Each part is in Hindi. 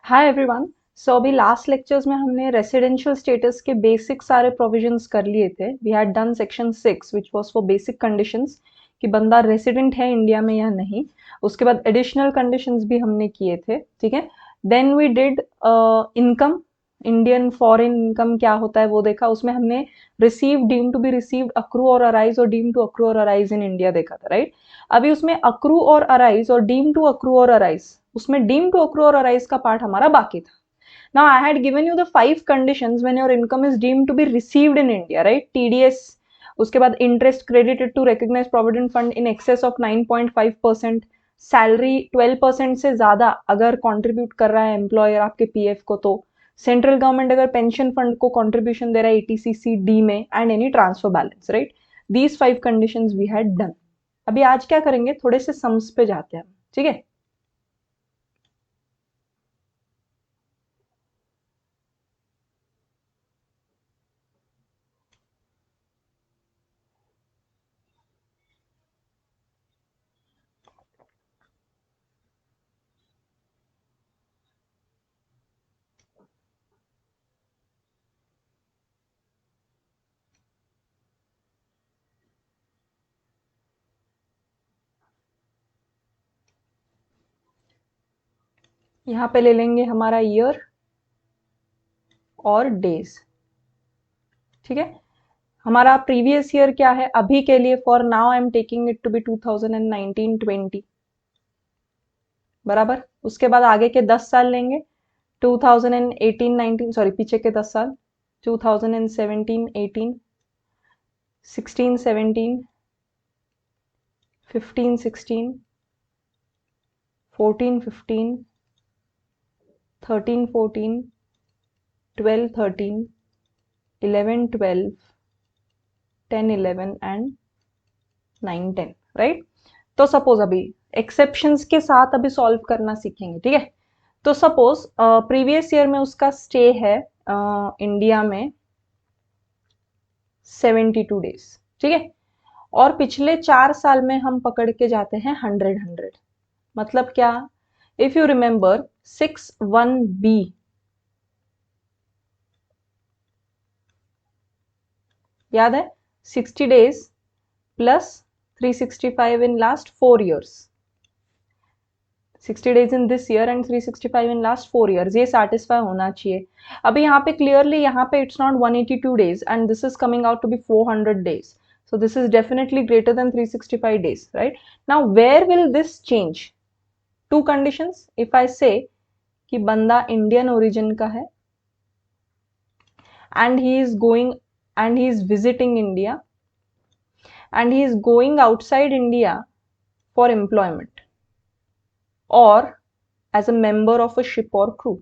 Hi everyone. सो अभी लास्ट लेक्चर्स में हमने रेसिडेंशियल स्टेटस के बेसिक सारे प्रोविजंस कर लिए थे। We had done section 6 which was for basic conditions कि बंदा रेसिडेंट है इंडिया में या नहीं। उसके बाद एडिशनल कंडीशंस भी हमने किए थे, ठीक है। Then we did income, Indian foreign income क्या होता है वो देखा। उसमें हमने receive, deem to be received, accrue और अराइज और डीम टू अक्रू और अराइज इन इंडिया देखा था, राइट। अभी उसमें अक्रू और अराइज और डीम टू अक्रू और अराइज, उसमें डीम टू अक्रू और अराइज का पार्ट हमारा बाकी था। Now I had given you the 5 conditions when your income is deemed to be received in India, right? TDS, उसके बाद interest credited to recognized provident fund in excess of 9.5%, salary 12% से ज्यादा अगर कंट्रीब्यूट कर रहा है एम्प्लॉयर आपके पीएफ को, तो सेंट्रल गवर्नमेंट अगर पेंशन फंड को कंट्रीब्यूशन दे रहा है ईटीसीसी डी में, and any transfer balance, right. These 5 conditions we had done. अभी आज क्या करेंगे, थोड़े से सम्स पे जाते हैं, ठीक है। यहां पे ले लेंगे हमारा ईयर और डेज, ठीक है। हमारा प्रीवियस ईयर क्या है अभी के लिए, for now I am taking it to be 2019-20, बराबर। उसके बाद आगे के 10 साल लेंगे, 2018-19, सॉरी पीछे के 10 साल, 2017-18, 16-17, 15-16, 14-15, 13-14, 12-13, 11-12, 10-11 एंड 9-10, राइट। तो सपोज अभी एक्सेप्शंस के साथ अभी सॉल्व करना सीखेंगे, ठीक है। तो सपोज प्रीवियस ईयर में उसका स्टे है इंडिया में 72 डेज, ठीक है। और पिछले 4 साल में हम पकड़ के जाते हैं 100-100। मतलब क्या, इफ यू रिमेंबर 6(1)(b, याद है, 60 days plus 365 in last 4 years, 60 days in this year and 365 in last 4 years, ये सेटिस्फाई होना चाहिए। अभी यहाँ पे क्लियरली, यहाँ पे it's not 182 days and this is coming out to be 400 days, so this is definitely greater than 365 days, right? Now where will this change? Two conditions, if I say कि बंदा इंडियन ओरिजिन का है and he is going and he is visiting India and he is going outside India for employment or as a member of a ship or crew,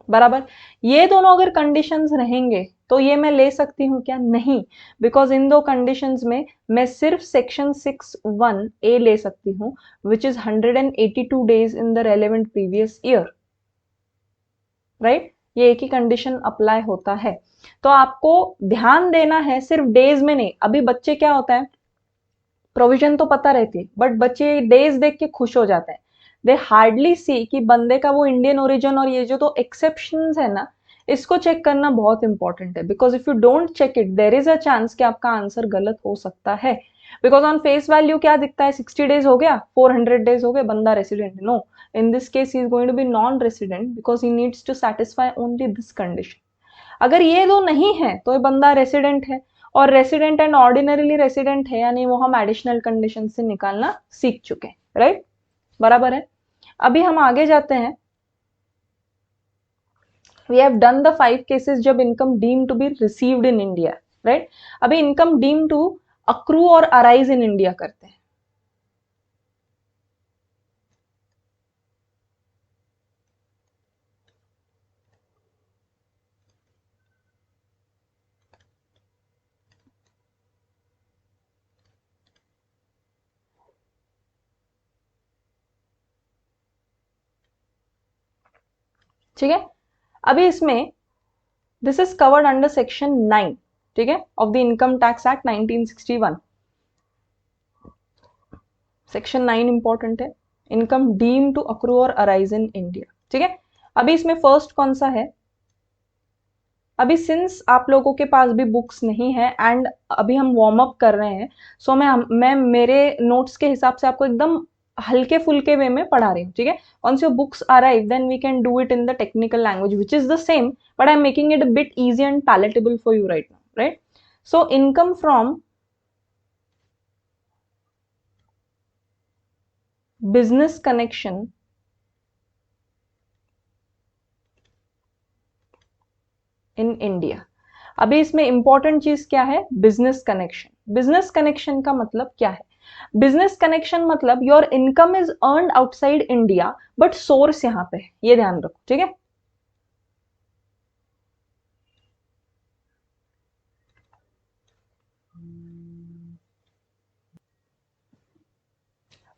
बराबर। ये दोनों अगर कंडीशंस रहेंगे तो ये मैं ले सकती हूँ क्या, नहीं, बिकॉज इन दो कंडीशंस में मैं सिर्फ सेक्शन 6(1)(a ले सकती हूँ, which is 182 days in the relevant previous year, right. ये एक ही कंडीशन अप्लाई होता है। तो आपको ध्यान देना है सिर्फ डेज में नहीं। अभी बच्चे क्या होता है, प्रोविजन तो पता रहती है बट बच्चे डेज देख के खुश हो जाते हैं। दे हार्डली सी कि बंदे का वो इंडियन ओरिजिन और ये जो तो एक्सेप्शंस है ना, इसको चेक करना बहुत इंपॉर्टेंट है। Because if you don't check it, there is a chance कि आपका आंसर गलत हो सकता है। बिकॉज ऑन फेस वैल्यू क्या दिखता है, 60 डेज हो गया, 400 डेज हो गए, बंदा resident. No, in this case he is going to be non resident because he needs to satisfy only this condition. अगर ये दो नहीं है तो ये बंदा रेसिडेंट है, और रेसिडेंट एंड ऑर्डिनरीली रेसिडेंट है यानी वो हम एडिशनल कंडीशन से निकालना सीख चुके हैं, राइट, बराबर है। अभी हम आगे जाते हैं। We have done the 5 cases जब income deem to be received in India, right. अभी इनकम डीम टू अक्रू और अराइज इन इंडिया करते हैं। ठीक है। अभी इसमें this is covered under section 9, ठीक है, of the income tax act 1961। Section 9 important है, इनकम डीम टू अक्रू और अराइज इन इंडिया। ठीक है, अभी इसमें फर्स्ट कौन सा है? अभी सिंस आप लोगों के पास भी बुक्स नहीं है एंड अभी हम वार्म अप कर रहे हैं, सो मैं मेरे नोट्स के हिसाब से आपको एकदम हल्के फुल्के वे में पढ़ा रही हूँ। ठीक है, once your books arrive then we can do it in the technical language which is the same but I'm making it a bit easy and palatable for you right now, right? So income from business connection in India. अभी इसमें इंपॉर्टेंट चीज क्या है? Business connection. बिजनेस कनेक्शन का मतलब क्या है? बिजनेस कनेक्शन मतलब your income is earn outside India but source यहां पे है, ये ध्यान रखो। ठीक है,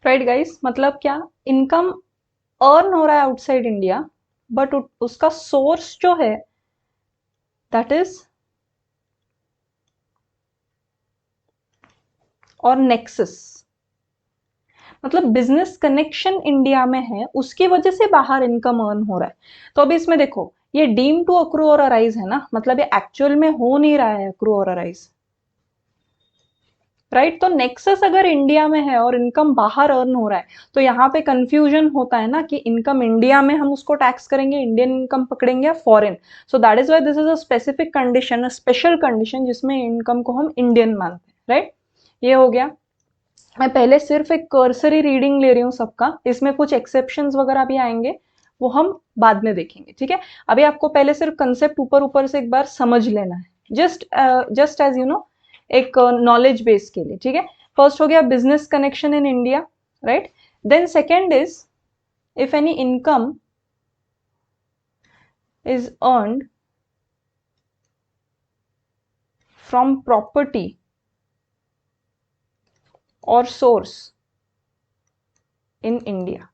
राइट गाइस, मतलब क्या? इनकम अर्न हो रहा है आउटसाइड इंडिया बट उसका सोर्स जो है दैट इज और नेक्सस, मतलब बिजनेस कनेक्शन इंडिया में है, उसकी वजह से बाहर इनकम अर्न हो रहा है। तो अभी इसमें देखो, ये डीम टू अक्रू और अराइज है ना, मतलब ये एक्चुअल में हो नहीं रहा है अक्रू और अराइज, राइट? तो नेक्सस अगर इंडिया में है और इनकम बाहर अर्न हो रहा है तो यहाँ पे कंफ्यूजन होता है ना कि इनकम इंडिया में हम उसको टैक्स करेंगे, इंडियन इनकम पकड़ेंगे या foreign. So that is why this is a specific condition, a special condition जिसमें इनकम को हम इंडियन मानते हैं, राइट? ये हो गया। मैं पहले सिर्फ एक कर्सरी रीडिंग ले रही हूँ सबका, इसमें कुछ एक्सेप्शंस वगैरह भी आएंगे, वो हम बाद में देखेंगे। ठीक है, अभी आपको पहले सिर्फ कंसेप्ट ऊपर ऊपर से एक बार समझ लेना है, जस्ट एज यू नो, एक नॉलेज बेस के लिए। ठीक है, फर्स्ट हो गया business connection in India, right? Then second is if any income is earned from property और सोर्स इन इंडिया।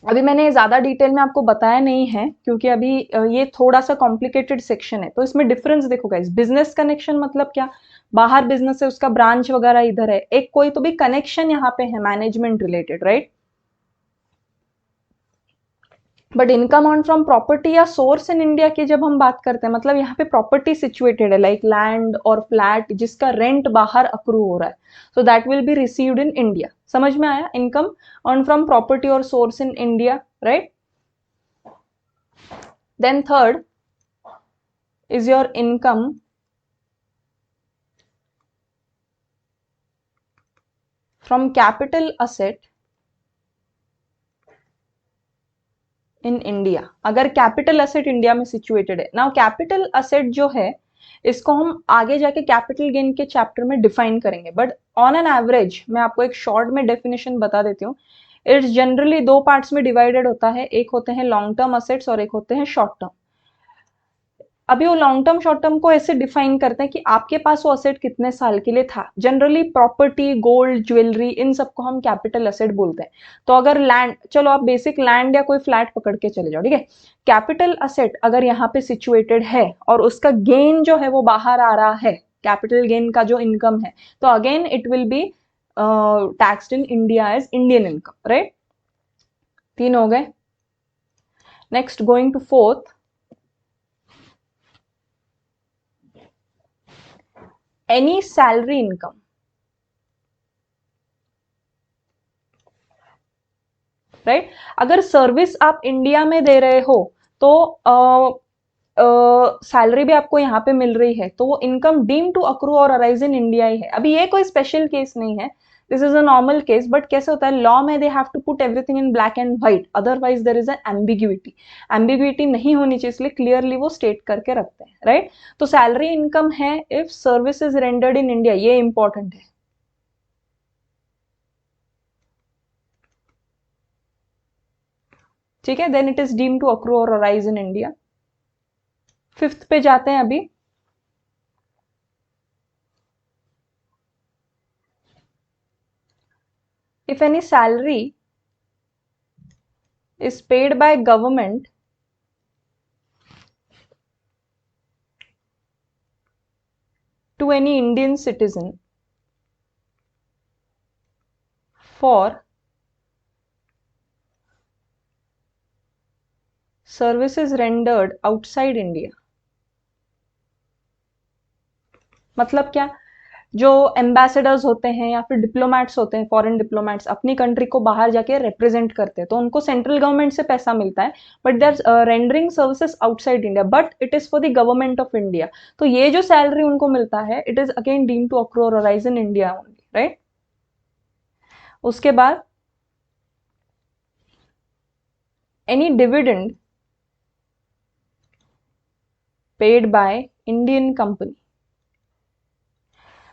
अभी मैंने ज्यादा डिटेल में आपको बताया नहीं है क्योंकि अभी ये थोड़ा सा कॉम्प्लिकेटेड सेक्शन है, तो इसमें डिफरेंस देखो गाइस। बिजनेस कनेक्शन मतलब क्या? बाहर बिजनेस है, उसका ब्रांच वगैरह इधर है, एक कोई तो भी कनेक्शन यहाँ पे है management related, right? But income earn from property या सोर्स इन इंडिया की जब हम बात करते हैं, मतलब यहाँ पे प्रॉपर्टी सिचुएटेड है लाइक लैंड और फ्लैट जिसका रेंट बाहर अक्रू हो रहा है, so that will be received in India. समझ में आया? इनकम अर्न फ्रॉम प्रॉपर्टी और source in India, right? Then third is your income from capital asset in India। अगर कैपिटल असेट इंडिया में सिचुएटेड है, नाउ कैपिटल असेट जो है इसको हम आगे जाके कैपिटल गेन के चैप्टर में डिफाइन करेंगे, बट ऑन एन एवरेज मैं आपको एक शॉर्ट में डेफिनेशन बता देती हूँ। इट्स जनरली दो पार्ट्स में डिवाइडेड होता है, एक होते हैं लॉन्ग टर्म असेट्स और एक होते हैं शॉर्ट टर्म। अभी वो लॉन्ग टर्म शॉर्ट टर्म को ऐसे डिफाइन करते हैं कि आपके पास वो असेट कितने साल के लिए था। जनरली प्रॉपर्टी, गोल्ड, ज्वेलरी, इन सबको हम कैपिटल असेट बोलते हैं। तो अगर लैंड, चलो आप बेसिक लैंड या कोई फ्लैट पकड़ के चले जाओ, ठीक है? कैपिटल असेट अगर यहाँ पे सिचुएटेड है और उसका गेन जो है वो बाहर आ रहा है, कैपिटल गेन का जो इनकम है, तो again it will be taxed in India as Indian income, right? 3 हो गए। Next going to fourth, any salary income, right? अगर सर्विस आप इंडिया में दे रहे हो तो सैलरी भी आपको यहाँ पे मिल रही है, तो वो इनकम डीम टू अक्रू और अराइज इन इंडिया ही है। अभी ये कोई स्पेशल केस नहीं है, this is a normal case, but कैसे होता है लॉ में they have to put everything in black and white, otherwise there is an ambiguity. Ambiguity नहीं होनी चाहिए, इसलिए क्लियरली वो स्टेट करके रखते हैं, राइट? तो सैलरी इनकम है if service is rendered in India, ये इंपॉर्टेंट है। ठीक है, then it is deem to accrue और अराइज इन इंडिया। फिफ्थ पे जाते हैं अभी। If any salary is paid by government to any Indian citizen for services rendered outside India. मतलब क्या, जो एम्बेसडर्स होते हैं या फिर डिप्लोमेट्स होते हैं, फॉरेन डिप्लोमेट्स अपनी कंट्री को बाहर जाके रिप्रेजेंट करते हैं, तो उनको सेंट्रल गवर्नमेंट से पैसा मिलता है, but they are rendering services outside India, but it is for the government of India. तो ये जो सैलरी उनको मिलता है, it is again deem to accrue और arise in India only, right. उसके बाद any dividend paid by Indian company.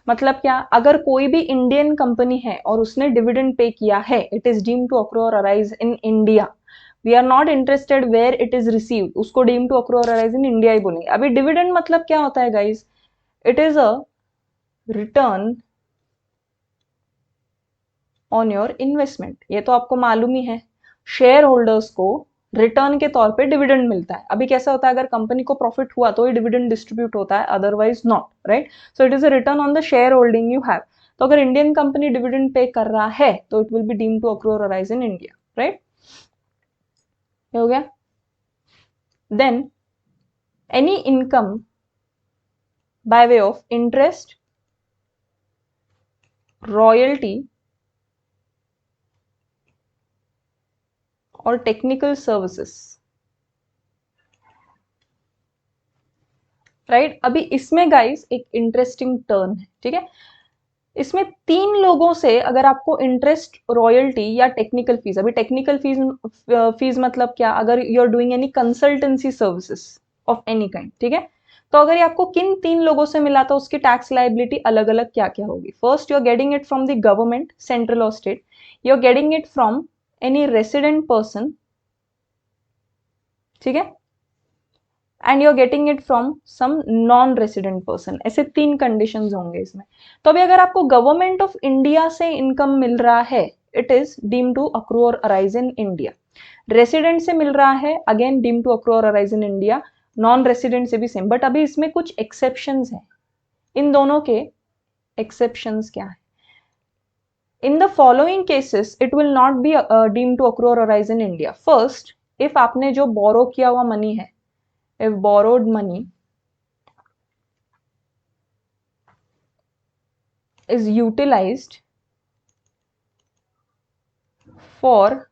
मतलब क्या, अगर कोई भी इंडियन कंपनी है और उसने डिविडेंड पे किया है, it is deem to accrue और arise in India. We are not interested where it is received, उसको डीम टू अक्रू और अराइज इन इंडिया ही बोलेंगे। अभी डिविडेंड मतलब क्या होता है guys, it is a return on your investment. ये तो आपको मालूम ही है, शेयर होल्डर्स को रिटर्न के तौर पे डिविडेंड मिलता है। अभी कैसा होता है, अगर कंपनी को प्रॉफिट हुआ तो ही डिविडेंड डिस्ट्रीब्यूट होता है, otherwise not, right. So it is a return on the share holding you have. तो अगर इंडियन कंपनी डिविडेंड पे कर रहा है तो it will be deem to accrue और अराइज इन इंडिया, राइट। हो गया। Then any income by way of interest, royalty और टेक्निकल सर्विसेज, राइट। अभी इसमें गाइस एक इंटरेस्टिंग टर्न है, ठीक है। इसमें 3 लोगों से अगर आपको इंटरेस्ट, रॉयल्टी या टेक्निकल फीस, अभी टेक्निकल फीस मतलब क्या, अगर you are doing any consultancy services of any kind, ठीक है। तो अगर ये आपको किन 3 लोगों से मिला तो उसकी टैक्स लाइबिलिटी अलग अलग क्या क्या होगी। First, you are getting it from the government, central और state. You are getting it from any resident person, ठीक है, and you are getting it from some non resident person. ऐसे 3 कंडीशंस होंगे इसमें। तो अभी अगर आपको गवर्नमेंट ऑफ इंडिया से इनकम मिल रहा है, it is deem to accrue और अराइज इन इंडिया। रेसिडेंट से मिल रहा है, अगेन डीम टू अक्रू और arise in India. Non resident से भी सेम, बट अभी इसमें कुछ एक्सेप्शंस हैं। इन दोनों के एक्सेप्शंस क्या है? In the following cases it will not be deem to accrue और arise in India. First, if आपने जो बोरो किया हुआ मनी है, if borrowed money is utilized for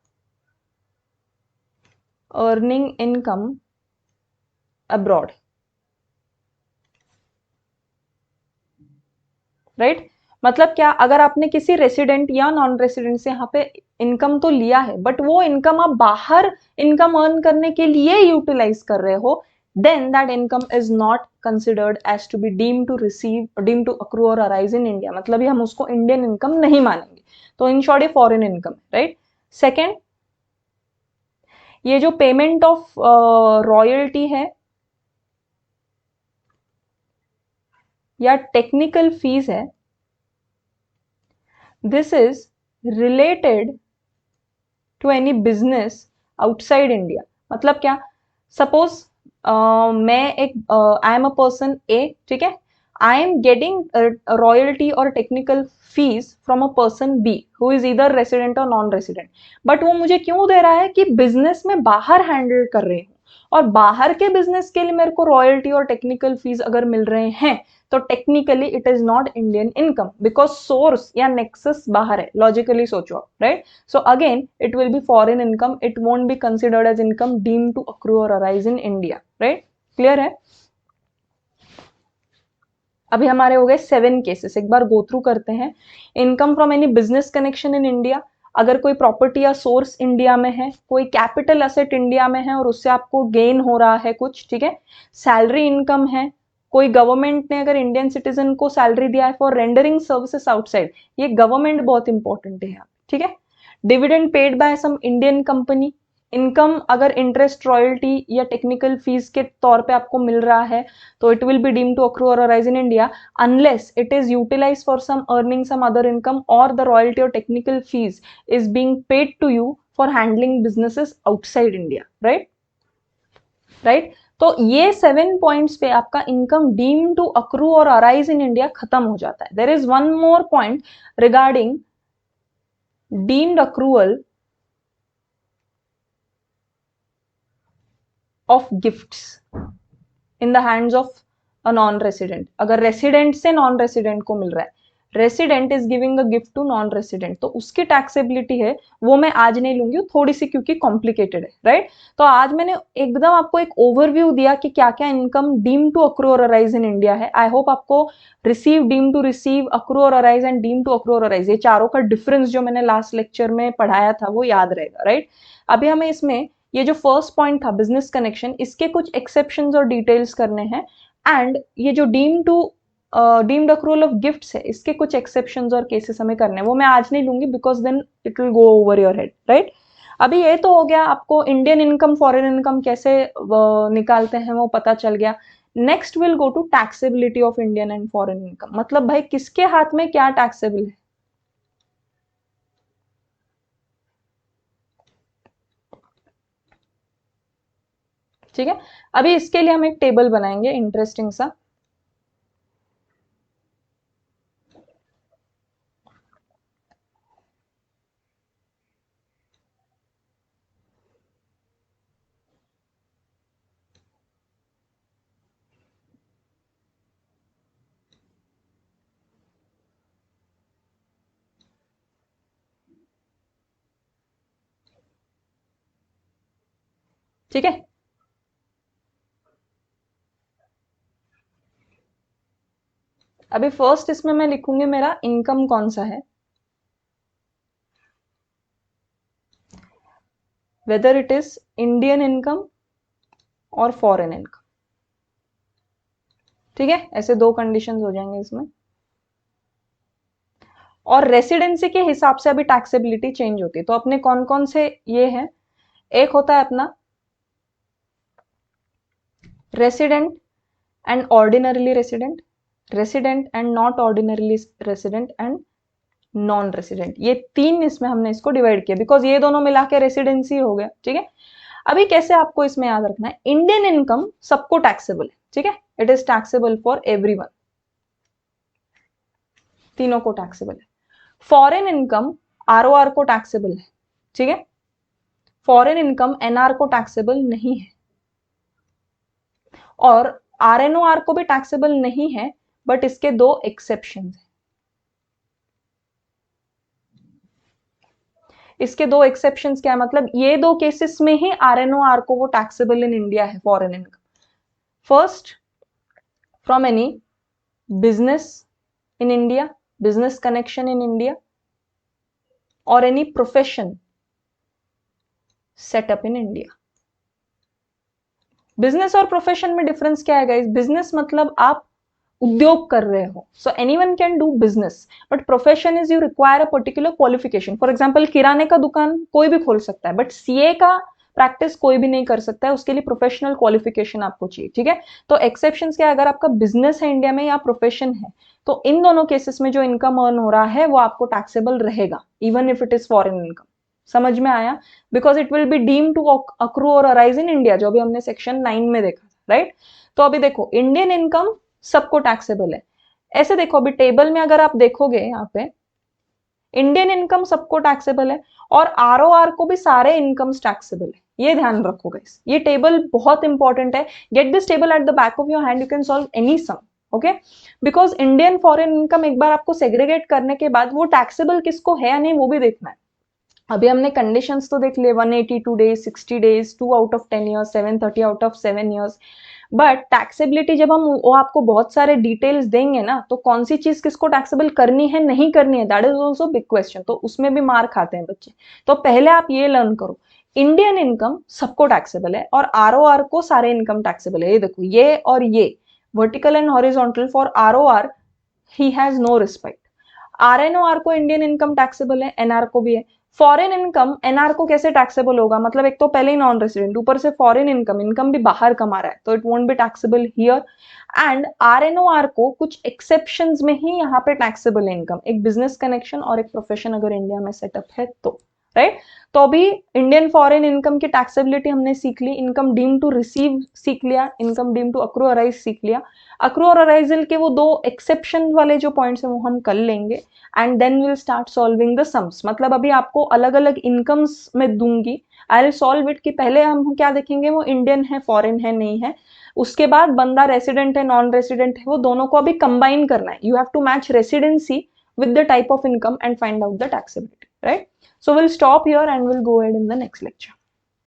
earning income abroad, right? मतलब क्या, अगर आपने किसी रेसिडेंट या नॉन रेसिडेंट से यहाँ पे इनकम तो लिया है, बट वो इनकम आप बाहर इनकम अर्न करने के लिए यूटिलाइज कर रहे हो, then that income is not considered as to be deemed to receive, deemed to accrue or arise in India। मतलब ये हम उसको इंडियन इनकम नहीं मानेंगे। तो इन शॉर्ट ये फॉरेन इनकम है, राइट। सेकेंड, ये जो पेमेंट ऑफ रॉयल्टी है या टेक्निकल फीस है, this is related to any business outside India. मतलब क्या, सपोज मैं एक I am a person A, ठीक है, आई एम गेटिंग रॉयल्टी और technical fees from a person B who is इधर रेसिडेंट और नॉन रेसिडेंट, बट वो मुझे क्यों दे रहा है कि बिजनेस में बाहर हैंडल कर रहे हूँ, और बाहर के बिजनेस के लिए मेरे को रॉयल्टी और टेक्निकल फीस अगर मिल रहे हैं तो technically it is not Indian income, because source या नेक्सस बाहर है। लॉजिकली सोचो, right. So again it will be foreign income, it won't be considered as income deem to accrue और arise in India, right. Clear है? अभी हमारे हो गए 7 केसेस, एक बार गो थ्रू करते हैं। Income from any business connection in India, अगर कोई प्रॉपर्टी या सोर्स इंडिया में है, कोई कैपिटल एसेट इंडिया में है और उससे आपको गेन हो रहा है कुछ, ठीक है। सैलरी इनकम है, कोई गवर्नमेंट ने अगर इंडियन सिटीजन को सैलरी दिया है फॉर रेंडरिंग सर्विसेज आउटसाइड, ये गवर्नमेंट बहुत इंपॉर्टेंट है, ठीक है। Dividend paid by some Indian company, income अगर इंटरेस्ट, रॉयल्टी या टेक्निकल फीस के तौर पे आपको मिल रहा है तो it will be deem to accrue और arise in India unless it is utilize for some earning some other income और द रॉयल्टी और technical fees is being paid to you for handling businesses outside India, right. Right, तो ये 7 पॉइंट्स पे आपका इनकम डीम टू अक्रू और अराइज इन इंडिया खत्म हो जाता है। There is one more point regarding deemed accrual of gifts in the hands of a non resident. अगर रेसिडेंट से नॉन रेसिडेंट को मिल रहा है, resident is giving a gift to non resident, तो उसकी टैक्सेबिलिटी है वो मैं आज नहीं लूंगी, थोड़ी सी क्योंकि कॉम्प्लिकेटेड है, राइट. तो आज मैंने एकदम आपको एक ओवरव्यू दिया कि क्या क्या इनकम डीम टू अक्रू और अराइज इन इंडिया है. आई होप आपको receive, deem to receive, accrue और arise and deem to accrue और अराइज, ये चारों का डिफरेंस जो मैंने लास्ट लेक्चर में पढ़ाया था वो याद रहेगा, राइट. अभी हमें इसमें ये जो फर्स्ट पॉइंट था बिजनेस कनेक्शन, इसके कुछ एक्सेप्शंस और डिटेल्स करने हैं. एंड ये जो डीम्ड अक्रूवल ऑफ गिफ्ट्स है, इसके कुछ एक्सेप्शंस और केसेस हमें करने हैं, वो मैं आज नहीं लूंगी because then it will go over your head, right. अभी ये तो हो गया, आपको इंडियन इनकम फॉरेन इनकम कैसे निकालते हैं वो पता चल गया. Next will go to taxability of Indian and foreign income. मतलब भाई किसके हाथ में क्या टैक्सेबल है. ठीक है. अभी इसके लिए हम एक टेबल बनाएंगे इंटरेस्टिंग सा. ठीक है. अभी फर्स्ट इसमें मैं लिखूंगी मेरा इनकम कौन सा है, whether it is Indian income और फॉरेन इनकम. ठीक है, ऐसे दो कंडीशंस हो जाएंगे इसमें. और रेसिडेंसी के हिसाब से अभी टैक्सेबिलिटी चेंज होती है. तो अपने कौन कौन से ये हैं, एक होता है अपना resident and ordinarily resident, resident and not ordinarily resident and non resident. ये तीन इसमें हमने इसको डिवाइड किया बिकॉज ये दोनों मिला के रेसिडेंसी हो गया. ठीक है. अभी कैसे आपको इसमें याद रखना है, इंडियन इनकम सबको टैक्सेबल है. ठीक है, it is taxable for everyone, तीनों को टैक्सेबल है. फॉरेन इनकम आरओआर को टैक्सेबल है. ठीक है, फॉरेन इनकम एनआर को टैक्सेबल नहीं है और आरएनओआर को भी टैक्सेबल नहीं है, बट इसके दो एक्सेप्शन है. इसके दो एक्सेप्शंस क्या है, मतलब ये दो केसेस में ही आरएनओआर को वो टैक्सेबल इन इंडिया है foreign income. First, from any business in India, business connection in India, और any profession setup in India. Business और प्रोफेशन में डिफरेंस क्या है गाइस. बिजनेस मतलब आप उद्योग कर रहे हो, so anyone can do business, but profession is you require a particular qualification. For example किराने का दुकान कोई भी खोल सकता है, बट सीए का प्रैक्टिस कोई भी नहीं कर सकता है, उसके लिए प्रोफेशनल क्वालिफिकेशन आपको चाहिए. ठीक है, तो एक्सेप्शन क्या है, अगर आपका बिजनेस है इंडिया में या प्रोफेशन है, तो इन दोनों केसेस में जो इनकम अर्न हो रहा है वो आपको टैक्सेबल रहेगा even if it is foreign income. समझ में आया, because it will be deem to accrue और अराइज इन इंडिया, जो भी हमने सेक्शन 9 में देखा, राइट. तो अभी देखो इंडियन इनकम सबको टैक्सेबल है. ऐसे देखो अभी टेबल में अगर आप देखोगे यहाँ पे इंडियन इनकम सबको टैक्सेबल है और आरओआर को भी सारे इनकम टैक्सेबल है. ये ध्यान रखो गाइस, ये टेबल बहुत इंपॉर्टेंट है. Get this table at the back of your hand, you can solve any sum. Okay, because Indian foreign income एक बार आपको सेग्रीगेट करने के बाद वो टैक्सेबल किसको है या नहीं वो भी देखना है. अभी हमने कंडीशंस तो देख लिए, 182 days, 60 days, 2 out of 10 years, 730 out of 7 years. But taxability जब हम वो आपको बहुत सारे डिटेल्स देंगे ना, तो कौन सी चीज किसको टैक्सेबल करनी है नहीं करनी है, that is also big question. तो उसमें भी मार खाते हैं बच्चे. तो पहले आप ये लर्न करो, इंडियन इनकम सबको टैक्सेबल है और आरओआर को सारे इनकम टैक्सेबल है. ये देखो ये और ये vertical and horizontal for ROR ही हैज नो रिस्पेक्ट. आरएनओआर को इंडियन इनकम टैक्सेबल है, एनआर को भी है. फॉरेन इनकम एनआर को कैसे टैक्सेबल होगा, मतलब एक तो पहले ही नॉन रेसिडेंट, ऊपर से फॉरेन इनकम, इनकम भी बाहर कमा रहा है, तो it won't be taxable here. And RNOR को कुछ एक्सेप्शंस में ही यहाँ पे टैक्सेबल इनकम, एक बिजनेस कनेक्शन और एक प्रोफेशन अगर इंडिया में सेटअप है तो, राइट। तो अभी इंडियन फॉरेन इनकम की टैक्सेबिलिटी हमने सीख ली, इनकम डीम टू रिसीव सीख लिया, income deem to accrue arise सीख लिया। अक्रू और अराइजल के वो दो एक्सेप्शन वाले जो पॉइंट्स हैं वो हम कर लेंगे, and then will start solving the sums. मतलब अभी आपको अलग अलग इनकम्स में दूंगी, आई विल सॉल्व इट कि पहले हम क्या देखेंगे, वो इंडियन है, फॉरेन है, नहीं है। उसके बाद बंदा रेसिडेंट है, नॉन रेसिडेंट है, वो दोनों को अभी कंबाइन करना है। You have to match residency with the type of income and find out the taxability, right? So we'll stop here and we'll go ahead in the next lecture.